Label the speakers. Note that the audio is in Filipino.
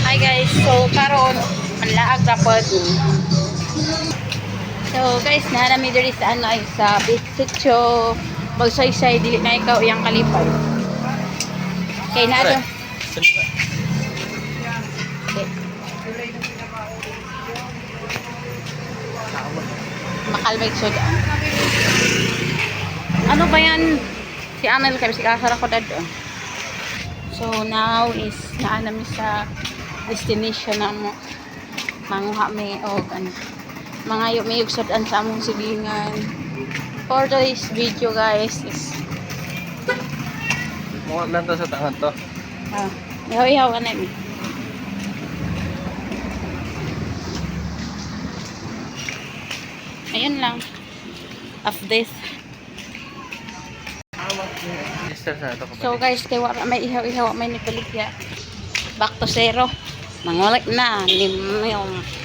Speaker 1: Hi guys, so karon ang laag rapod. So guys, nahanami diri sa ano ay sa Bitsitso Bagsaysay dili na ikaw iyang kalipay. Kay na to. Okay. Makalmay soda. Ano ba yan? Si Amel kay si kasara ko dad. So now is naanami sa destination na mo manguha may o ano mga may ugsad sa among silingan. For today's video guys is
Speaker 2: Mga lang to sa tangan to.
Speaker 1: ihaw-ihaw na mi. Ayun lang. Of this. So guys, kay wala may ihaw-ihaw may nipaligya. Back to zero. Mangulik na. Limyong.